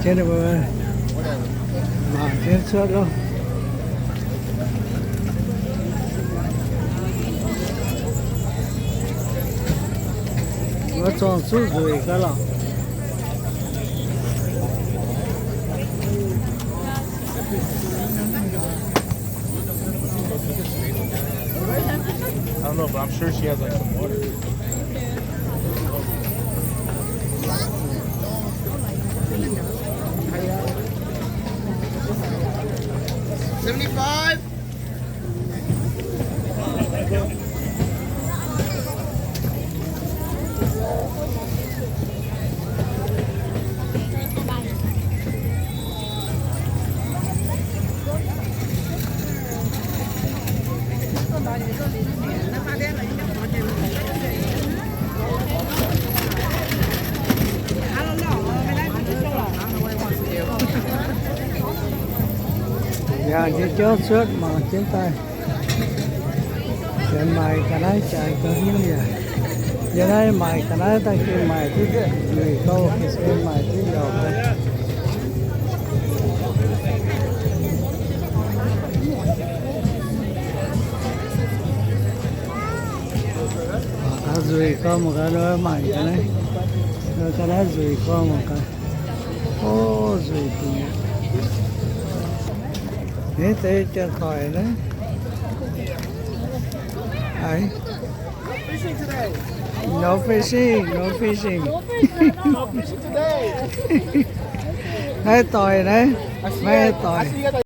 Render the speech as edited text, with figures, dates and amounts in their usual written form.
trên này mà trên suốt luôn nó tròn suốt rồi cái là I don't know, but I'm sure she has like some water. $75. giờ chỉ chốt suốt mà trên tay trên mày cái này chạy có như vậy giờ này mày cái này ta khi mày thứ người câu cái xe mày thứ dầu rồi có một cái đó mày cái này rồi có một cái ô rồi thì thế thế cho khỏi đấy ấy no fishing no fishing No fishing today. hay tỏi đấy hay tỏi